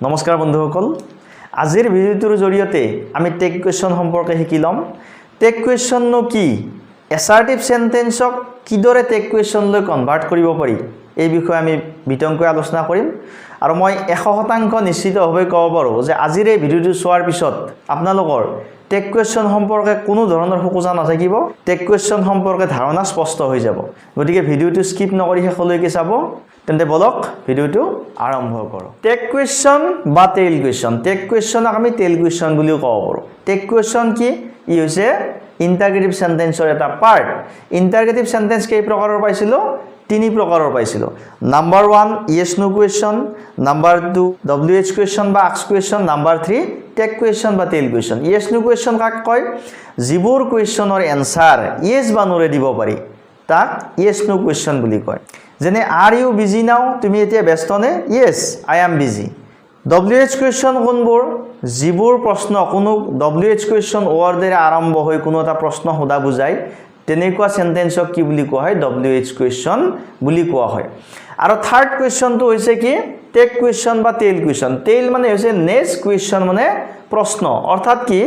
নমস্কাৰ বন্ধুসকল আজিৰ ভিডিঅ'টোৰ জৰিয়তে আমি টেক কুৱেশ্যন সম্পৰ্কে শিকি লম টেক কুৱেশ্যন নো কি এছাৰ্টিভ সেন্টেন্সক কিদৰে টেক কুৱেশ্যন লৈ কনভাৰ্ট কৰিব পাৰি এই বিষয়ে আমি বিতংকৈ আলোচনা কৰিম আৰু মই 100% নিশ্চিতভাৱে ক'ব পাৰো যে আজিৰ এই ভিডিঅ'টো চোৱাৰ পিছত আপোনালোকৰ টেক কুৱেশ্যন সম্পৰ্কে কোনো ধৰণৰ খোকোজা নাথাকিব টেক কুৱেশ্যন সম্পৰ্কে ধাৰণা স্পষ্ট হৈ যাব গতিকে ভিডিঅ'টো স্কিপ নকৰি শেষলৈকে চাব তেন্তে বলক ভিডিঅ'টো আৰম্ভ কৰো টেক কুৱেশ্যন বা টেইল কুৱেশ্যন টেক কুৱেশ্যনক আমি টেইল কুৱেশ্যন বুলিও ক'ব পাৰো টেক কুৱেশ্যন কি ই হৈছে ইন্টাৰগেটিভ সেন্টেন্সৰ এটা পাৰ্ট ইন্টাৰগেটিভ সেন্টেন্স কেই প্ৰকাৰৰ পাইছিলো তিনি প্ৰকাৰৰ পাইছিলো number 1 yes no question number 2 WH question বা ask question number 3 tag question বা tail question yes no question কাক কয় যিবোৰ কুৱেশ্যনৰ এনসাৰ ইয়েস বা নোৰে দিব পাৰি তাক ইয়েস নো কুৱেশ্যন বুলি কয় যেনে আৰ ইউ বিজি নাও তুমি এতিয়া ব্যস্ত নে yes I am busy WH question কোনবোৰ যিবোৰ প্ৰশ্ন কোনো WH কুৱেশ্যন ওৱৰ্ডেৰে আৰম্ভ হৈ কোনো এটা প্ৰশ্ন সোধা বুজায় তেনেকুৱা সেন্টেন্সক কি বুলি কোৱা হয় WH কুৱেশ্যন বুলি কোৱা হয় আৰু থাৰ্ড কুৱেশ্যনটো হৈছে কি টেক কুৱেশ্যন বা টেইল কুৱেশ্যন টেইল মানে হৈছে নেক্সট কুৱেশ্যন মানে প্ৰশ্ন অৰ্থাৎ কি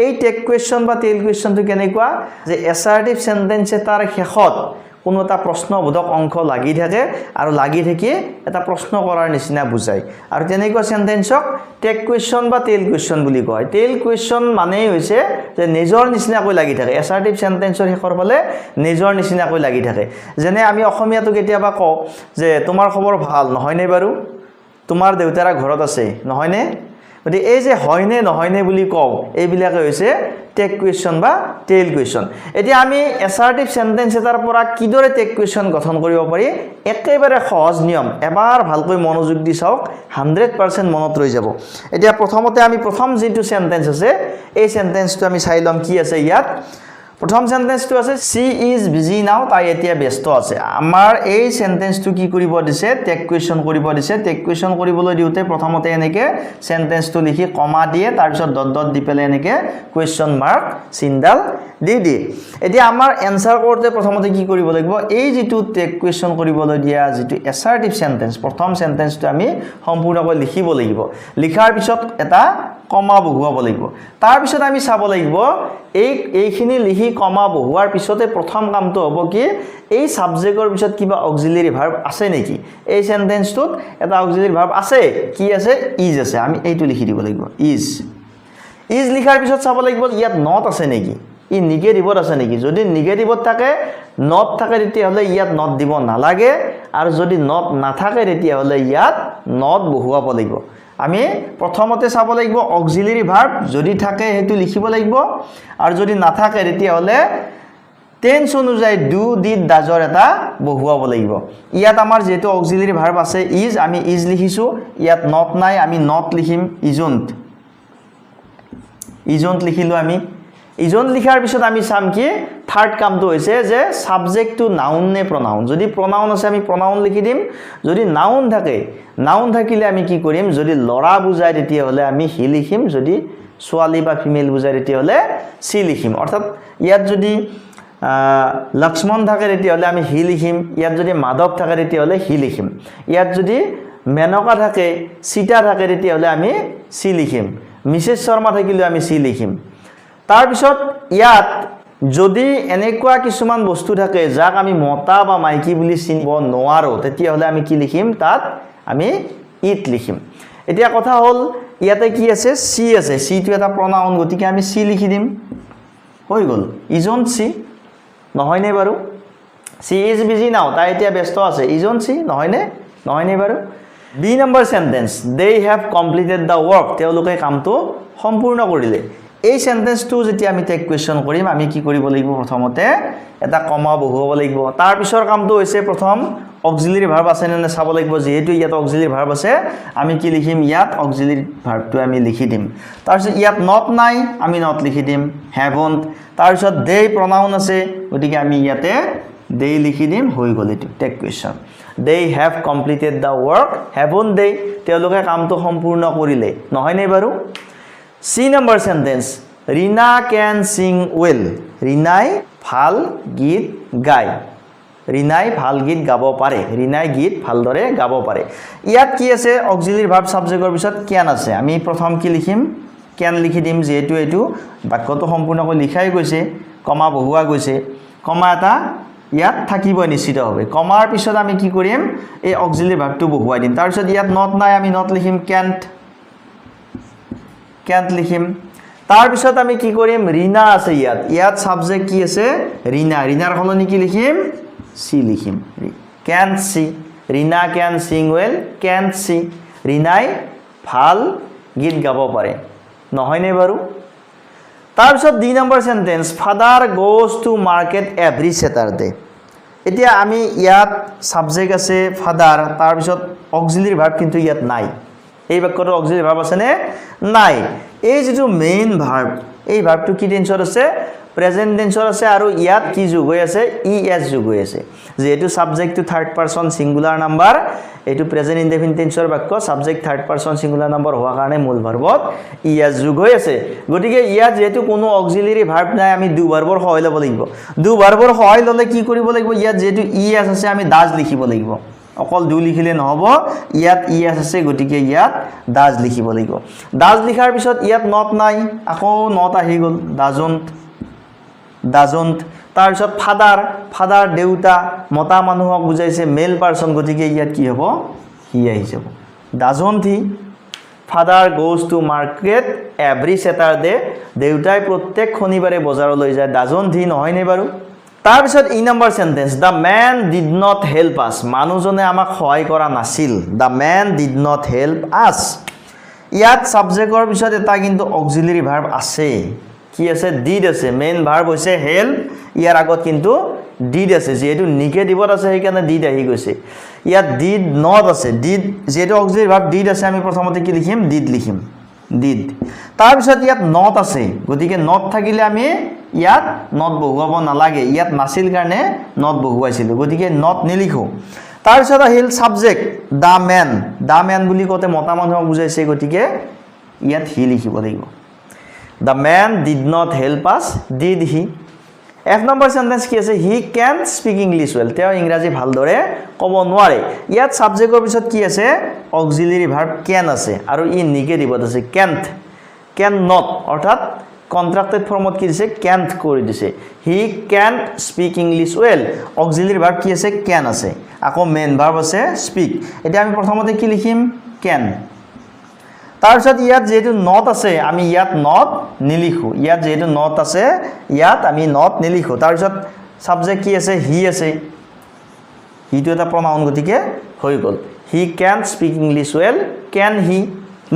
এই টেক কুৱেশ্যন বা টেইল কুৱেশ্যনটো কেনেকুৱা যে এছাৰ্টিভ সেন্টেন্স এটাৰ শেষত কোনো এটা প্ৰশ্নবোধক অংশ লাগি থাকে আৰু লাগি থাকি এটা প্ৰশ্ন কৰাৰ নিচিনা বুজায় আৰু তেনেকুৱা সেন্টেন্সক টেক কুৱেশ্যন বা টেইল কুৱেশ্যন বুলি কয় টেইল কুৱেশ্যন মানে হৈছে যে নিজৰ নিচিনাকৈ লাগি থাকে এছাৰ্টিভ সেন্টেন্সৰ শেষৰ ফালে নিজৰ নিচিনাকৈ লাগি থাকে যেনে আমি অসমীয়াটো কেতিয়াবা কওঁ যে তোমাৰ খবৰ ভাল নহয়নে বাৰু তোমাৰ দেউতাৰা ঘৰত আছে নহয়নে গতিকে এই যে হয়নে নহয়নে বুলি কওঁ এইবিলাকে হৈছে টেক কুৱেশ্যন বা টেইল কুৱেশ্যন এতিয়া আমি এছাৰ্টিভ সেন্টেন্স এটাৰ পৰা কিদৰে টেক কুৱেশ্যন গঠন কৰিব পাৰি একেবাৰে সহজ নিয়ম এবাৰ ভালকৈ মনোযোগ দি চাওক 100% মনত ৰৈ যাব এতিয়া প্ৰথমতে আমি প্ৰথম যেটো সেন্টেন্স আছে এই সেন্টেন্সটো আমি চাই লম কি আছে ইয়াত প্ৰথম সেন্টেন্সটো আছে সি ইজ বিজি নাও তাই এতিয়া ব্যস্ত আছে আমাৰ এই সেন্টেন্সটো কি কৰিব দিছে টেক কুৱেশ্যন কৰিব দিছে টেক কুৱেশ্যন কৰিবলৈ দিওতে প্ৰথমতে এনেকে সেন্টেন্সটো লিখি কমা দিয়ে তাৰ পিছত ডট ডট দি পেলে এনেকে কুৱেশ্যন মাৰ্ক চিনডাল দি দিয়ে এতিয়া আমাৰ এনসাৰ কৰতে প্ৰথমতে কি কৰিব লাগিব এই যেটো টেক কুৱেশ্যন কৰিবলৈ দিয়া যেটো এছাৰ্টিভ সেন্টেন্স প্ৰথম সেন্টেন্সটো আমি সম্পূৰ্ণকৈ লিখিব লাগিব লিখাৰ পিছত এটা কমা বহুৱাব লাগিব তাৰ পিছত আমি চাব লাগিব এইখিনি লিখি কমা বহুৱাৰ পিছতে প্ৰথম কামটো হ'ব কি এই সাবজেক্টৰ পিছত কিবা অক্সিলাৰি ভাৰ্ব আছে নেকি এই সেন্টেন্সটোত এটা অক্সিলাৰি ভাৰ্ব আছে কি আছে ইজ আছে আমি এইটো লিখি দিব লাগিব ইজ লিখাৰ পিছত চাব লাগিব ইয়াত নট আছে নেকি ই নিগেটিভত আছে নেকি যদি নিগেটিভত থাকে নট থাকে তেতিয়াহলে ইয়াত নট দিব নালাগে আৰু যদি নট নাথাকে তেতিয়াহলে ইয়াত নট বহুৱাব লাগিব আমি প্ৰথমতে চাব লাগিব অক্সিলাৰি ভাৰ্ব যদি থাকে হেতু লিখিব লাগিব আৰু যদি নাথাকে তেতিয়াহলে টেন্স অনুযায়ী ডু ডিড ডাজৰ এটা বহুৱাব লাগিব ইয়াত আমাৰ যেটো অক্সিলাৰি ভাৰ্ব আছে ইজ আমি ইজ লিখিছো ইয়াত নট নাই আমি নট লিখিম ইজন্ট লিখিলো আমি ইজন্ট লিখাৰ পিছত আমি চাম কি থাৰ্ড কামটো হৈছে যে সাবজেক্ট টু নাউন নে প্ৰনাউন যদি প্ৰনাউন আছে আমি প্ৰনাউন লিখি দিম যদি নাউন থাকে নাউন থাকিলে আমি কি কৰিম যদি লৰা বুজায় তেতিয়াহলে আমি হি লিখিম যদি ছোৱালী বা ফিমেল বুজায় তেতিয়াহলে সি লিখিম অৰ্থাৎ ইয়াত যদি লক্ষ্মণ থাকে তেতিয়াহলে আমি হি লিখিম ইয়াত যদি মাধৱ থাকে তেতিয়াহলে হি লিখিম ইয়াত যদি মেনকা থাকে সীতা থাকে তেতিয়াহলে আমি সি লিখিম মিছেছ শৰ্মা থাকিলে আমি সি লিখিম তাৰ পিছত ইয়াত যদি এনেকুৱা কিছুমান বস্তু থাকে যাক আমি মতা বা মাইকী বুলি চিনিব নোৱাৰো তেতিয়াহলে আমি কি লিখিম তাত আমি ইট লিখিম এতিয়া কথা হল ইয়াতে কি আছে সি আছে সি টো এটা প্ৰনাউন গতিকে আমি সি লিখি দিম হৈ গল ইজন্ট সি নহয়নে বাৰু সি ইজ বিজি নাও তাই এতিয়া ব্যস্ত আছে ইজন্ট সি নহয়নে বাৰু B number sentence they have completed the work তেওঁলোকে কামটো সম্পূৰ্ণ কৰিলে এই সেন্টেন্সটো যেতিয়া আমি টেক কুৱেশ্যন কৰিম আমি কি কৰিব লাগিব প্ৰথমতে এটা কমা বহুৱাব লাগিব তাৰ পিছৰ কামটো হৈছে প্ৰথম অক্সিলাৰি ভাৰ্ব আছে নে চাব লাগিব যেহেতু ইয়াত অক্সিলাৰি ভাৰ্ব আছে আমি কি লিখিম ইয়াত অক্সিলাৰি ভাৰ্বটো আমি লিখি দিম তাৰ পিছত ইয়াত নট নাই আমি নট লিখি দিম হ্যাভন্ট তাৰ পিছত দে প্ৰনাউন আছে গতিকে আমি ইয়াতে দে লিখি দিম হৈ গল এটো tag question they have completed the work haven't they তেওঁলোকে কামটো সম্পূৰ্ণ কৰিলে নহয়নে বাৰু সি number sentence Reena can sing well ৰীনাই ভাল গীত গায় ৰীনাই ভাল গীত গাব পাৰে ৰীনাই গীত ভালদৰে গাব পাৰে ইয়াত কি আছে অক্সিলাৰি ভাৰ্ব সাবজেক্টৰ পিছত ক্যান আছে আমি প্ৰথম কি লিখিম ক্যান লিখি দিম যেহেতু এটো বাক্যটো সম্পূৰ্ণকৈ লিখাই গৈছে কমা বহুৱা গৈছে কমা এটা ইয়াত থাকিবই নিশ্চিত হবে কমাৰ পিছত আমি কি কৰিম এই অক্সিলাৰি ভাৰ্বটো বহুৱাই দিম তাৰ পিছত ইয়াত নট নাই আমি নট লিখিম ক্যান্ট লিখিম তাৰ পিছত আমি কি কৰিম ৰীনা আছে ইয়াত সাবজেক্ট কি আছে ৰীনাৰ সলনি কি লিখিম সি লিখিম can she Reena can sing well can she ৰীনাই ভাল গীত গাব পাৰে নহয় নে বাৰু তাৰ পিছত 2 number sentence father goes to market every Saturday এতিয়া আমি ইয়াত সাবজেক্ট আছে ফাদাৰ তাৰ পিছত অক্সিলাৰি ভাৰ্ব কিন্তু ইয়াত নাই এই বাক্যটো অক্সিলাৰি ভাৰ্ব আছে নে নাই এই যেটো মেইন ভাৰ্ব এই ভাৰ্বটো কি টেন্সৰ আছে প্ৰেজেন্ট টেন্সৰ আছে আৰু ইয়াত কি যোগ হৈ আছে ইএস যোগ হৈ আছে যেহেতু subject to third person singular number এটো প্ৰেজেন্ট ইনডেফিনিট টেন্সৰ বাক্য subject third person singular number হোৱা কাৰণে মূল ভাৰ্বত ইএস যোগ হৈ আছে গতিকে ইয়াত যেহেতু কোনো অক্সিলাৰি ভাৰ্ব নাই আমি ডু ভাৰ্বৰ সহায় ল'ব লাগিব ডু ভাৰ্বৰ সহায় ল'লে কি কৰিব লাগিব ইয়াত যেহেতু ইএস আছে আমি ডাজ লিখিব লাগিব অকল ডু লিখিলে নহব ইয়াত ইএস আছে গতিকে ইয়াত ডাজ লিখিব লাগিব ডাজ লিখাৰ পিছত ইয়াত নট নাই আকৌ নট আহি গল ডাজন্ট তাৰ পিছত ফাদাৰ দেউতা মতা মানুহক বুজাইছে মেল পারসন গতিকে ইয়াত কি হ'ব হি আহি যাব doesn't he father goes to market every Saturday দেউতাই প্ৰত্যেক শনিবাৰে বজাৰলৈ যায় ডাজন্ট হি নহয় নে বাৰু তাৰ পিছত 2 number sentence da man did not help us মানুহজনে আমাক সহায় কৰা নাছিল দা man did not help us ইয়াত সাবজেক্টৰ পিছত এটা কিন্তু অক্সিলাৰি ভাৰ্ব আছে কি আছে ডিড আছে মেইন ভাৰ্ব হৈছে হেল্প ইয়াৰ আগত কিন্তু ডিড আছে যেহেতু নিগেটিভত আছে সেইকাৰণে ডিড আহি গৈছে ইয়াত ডিড নট আছে ডিড যেহেতু অক্সিলাৰি ভাৰ্ব ডিড আছে আমি প্ৰথমতে কি লিখিম ডিড তাৰ পিছত ইয়াত নট আছে গতিকে নট থাকিলে আমি ইয়াত নট বহুৱাব নালাগে ইয়াত নাছিল কাৰণে নট বহুৱাইছিল গতিকে নট নিলিখো তাৰ পিছত আহিল সাবজেক্ট দা ম্যান বুলি কতে মতা মানুহক বুজাইছে গতিকে ইয়াত হি লিখিব লাগিব The man did not help us, did he? F number sentence কি আছে he can speak English well তেওঁ ইংৰাজী ভালদৰে ক'ব নোৱাৰে ইয়াত সাবজেক্টৰ পিছত কি আছে অক্সিলাৰি ভাৰ্ব can আছে আৰু ই নিগেটিভত আছে can not অৰ্থাৎ কন্ট্ৰাক্টেড ফৰ্মত কি দিছে can't কৰি দিছে he can't speak English well auxiliary verb কি আছে can আছে আকৌ মেইন ভাৰ্ব আছে speak এতিয়া আমি প্ৰথমতে কি লিখিম can তাৰ পিছত ইয়াত যেহেতু নট আছে আমি ইয়াত নট নিলিখো ইয়াত যেহেতু নট আছে ইয়াত আমি নট নিলিখো তাৰ পিছত সাবজেক্ট কি আছে হি আছে হিটো এটা প্ৰনাউন গতিকে হৈ গল he can speak English well can he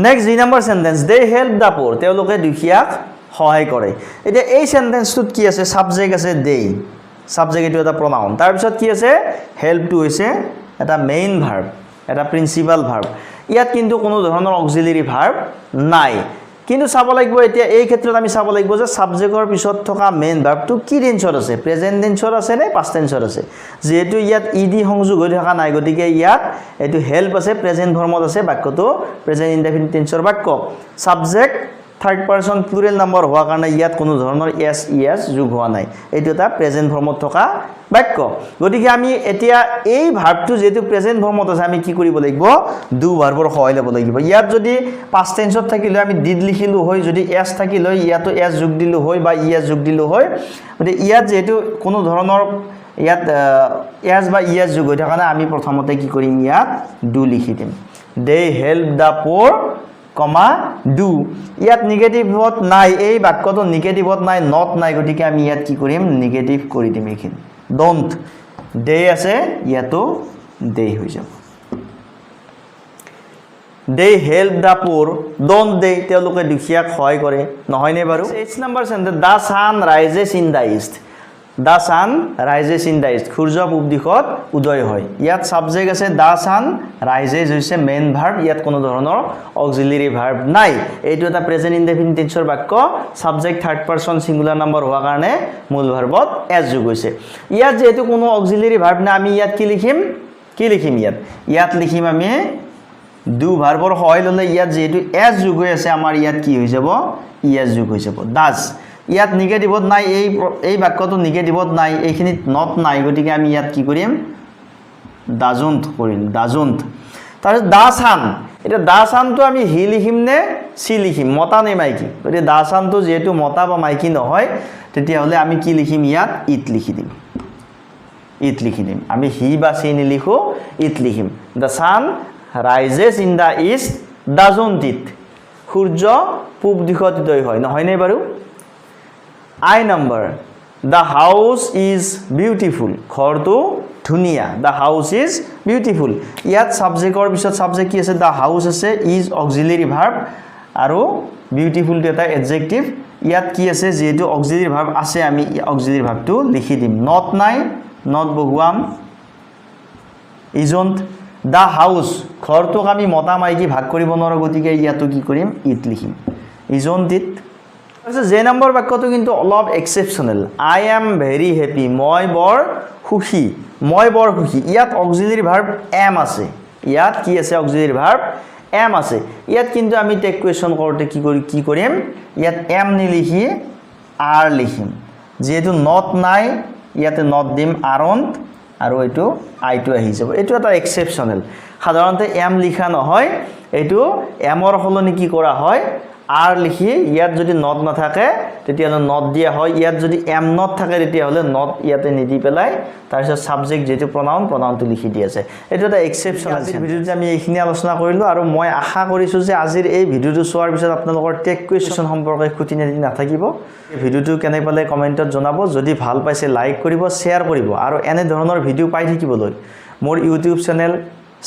next 2 number sentence they help the poor তেওঁলোকে দুখীয়াক সহায় কৰে এতিয়া এই সেন্টেন্সটোত কি আছে সাবজেক্ট আছে দে সাবজেক্ট এটো এটা প্ৰনাউন তাৰ পিছত কি আছে হেল্পটো হৈছে এটা মেইন ভাৰ্ব এটা প্ৰিন্সিপাল ভাৰ্ব ইয়াত কিন্তু কোনো ধৰণৰ অক্সিলাৰি ভাৰ্ব নাই কিন্তু চাব লাগিব এতিয়া এই ক্ষেত্ৰত আমি চাব লাগিব যে সাবজেক্টৰ পিছত থকা মেইন ভাৰ্বটো কি টেন্সৰ আছে প্ৰেজেন্ট টেন্সৰ আছে নে পাষ্ট টেন্সৰ আছে যেহেতু ইয়াত ইডি সংযোগ হৈ থকা নাই গতিকে ইয়াত এটো হেল্প আছে প্ৰেজেন্ট ফৰ্মত আছে বাক্যটো প্ৰেজেন্ট ইনডেফিনিট টেন্সৰ বাক্য subject third person plural number হোৱা কাৰণে ইয়াত কোনো ধৰণৰ এস ইএস যোগ হোৱা নাই এটো এটা প্ৰেজেন্ট ফৰ্মত থকা বাক্য গতিকে আমি এতিয়া এই ভাৰ্বটো যেটো প্ৰেজেন্ট ফৰ্মত আছে আমি কি কৰিব লাগিব ডু ভাৰ্বৰ সহায় ল'ব লাগিব ইয়াত যদি পাষ্ট টেন্সত থাকিলে আমি ডিড লিখিলো হয় যদি এস থাকিলে ইয়াতো এস যোগ দিলো হয় বা ইএস যোগ দিলো হয় মানে ইয়াত যেটো কোনো ধৰণৰ ইয়াত এস বা ইএস যোগ হৈ থকা না আমি প্ৰথমতে কি কৰিম ইয়াত ডু লিখি দিম দে হেল্প দা পোৰ কমা ডু ইয়াত নিগেটিভত নাই এই বাক্যটো নিগেটিভত নাই নট নাই গতিকে আমি ইয়াত কি কৰিম নিগেটিভ কৰি দিম এইখিনি ডোন্ট দে আছে ইয়াতো দে হৈ যাব দে হেল্প দা পোৰ ডোন্ট দে তেওঁলোকে দুখীয়াক সহায় কৰে নহয় নে বাৰু 8 number sentence the sun rises in the east the sun rises in the east সূৰ্য পূব দিশত উদয় হয় ইয়াত সাবজেক্ট আছে দা সান ৰাইজেছ হৈছে মেইন ভাৰ্ব ইয়াত কোনো ধৰণৰ অক্সিলাৰি ভাৰ্ব নাই এইটো এটা প্ৰেজেন্ট ইনডেফিনিট টেন্সৰ বাক্য subject third person singular number হোৱা কাৰণে মূল ভাৰ্বত এস যোগ হৈছে ইয়াত যেহেতু কোনো অক্সিলাৰি ভাৰ্ব নাই আমি ইয়াত কি লিখিম ইয়াত লিখিম আমি ডু ভাৰ্বৰ সহায় ল'লে ইয়াত যেহেতু এস যোগ হৈ আছে আমাৰ ইয়াত কি হৈ যাব ইএস যোগ হৈ যাব ডাজ ইয়াত নিগেটিভত নাই, এই বাক্যটো নিগেটিভত নাই, এইখিনিত নট নাই, গতিকে আমি ইয়াত কি কৰিম ডাজন্ট কৰিম, ডাজন্ট। তাৰপিছত দা ছান, এতিয়া দা ছানটো আমি হি লিখিম নে চি লিখিম, মতা নে মাইকী? গতিকে দা ছানটো যিহেতু মতা বা মাইকী নহয়, তেতিয়াহ'লে আমি কি লিখিম ইয়াত ইট লিখি দিম, ইট লিখি দিম। আমি হি বা চি নিলিখোঁ, ইট লিখিম। The sun rises in the east doesn't it, সূৰ্য পূব দিশত উদয় হয়, নহয়নে বাৰু? আই number, the house is beautiful, ঘৰটো ধুনীয়া, দ্য হাউচ ইজ বিউটিফুল। ইয়াত ছাবজেক্টৰ পিছত ছাবজেক্ট কি আছে? দ্য হাউচ আছে, ইজ অক্সিলাৰী ভাৰ্ব আৰু বিউটিফুলটো এটা এডজেক্টিভ। ইয়াত কি আছে? যিহেতু অক্সিলাৰী ভাৰ্ব আছে, আমি অক্সিলাৰী ভাৰ্বটো লিখি দিম। নট নাই, নট বহুৱাম, ইজন্ট। দ্য হাউচ, ঘৰটোক আমি মতা মাইকী ভাগ কৰিব নোৱাৰোঁ, গতিকে ইয়াতো কি কৰিম ইট লিখিম, ইজন্ট ইট। তাৰপিছত যে নম্বৰ বাক্যটো কিন্তু অলপ exceptional. I am very happy, মই বৰ সুখী, মই বৰ সুখী। ইয়াত অক্সিলাৰী ভাৰ্ব এম আছে, ইয়াত কি আছে? অক্সিলাৰী ভাৰ্ব এম আছে। ইয়াত কিন্তু আমি টেক কুৱেশ্যন কৰোঁতে কি কৰিম? ইয়াত এম নিলিখি আৰ লিখিম। যিহেতু নট নাই, ইয়াতে নট দিম আৰণ্ট, আৰু এইটো আইটো আহি যাব। এইটো এটা এক্সেপশ্যনেল, সাধাৰণতে এম লিখা নহয়, এইটো এমৰ সলনি কি কৰা হয়? আৰ লিখি, ইয়াত যদি নট নাথাকে তেতিয়াহ'লে নট দিয়া হয়, ইয়াত যদি এম নট থাকে তেতিয়াহ'লে নট ইয়াতে নিদি পেলাই তাৰপিছত ছাবজেক্ট যিটো প্ৰনাউনটো লিখি দি আছে। এইটো এটা এক্সেপশ্যনেল। ভিডিঅ'টোত আমি এইখিনি আলোচনা কৰিলোঁ, আৰু মই আশা কৰিছোঁ যে আজিৰ এই ভিডিঅ'টো চোৱাৰ পিছত আপোনালোকৰ টেক কুৱেশ্যন সম্পৰ্কে খুটি নাথাকিব। ভিডিঅ'টো কেনে পালে কমেণ্টত জনাব। যদি ভাল পাইছে লাইক কৰিব, শ্বেয়াৰ কৰিব, আৰু এনেধৰণৰ ভিডিঅ' পাই থাকিবলৈ মোৰ YouTube channel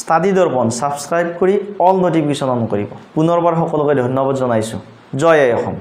study Darpan subscribe কৰি অল নটিফিকেশ্যন অন কৰিব। পুনৰবাৰ সকলোকে ধন্যবাদ জনাইছোঁ। জয় আই অসম।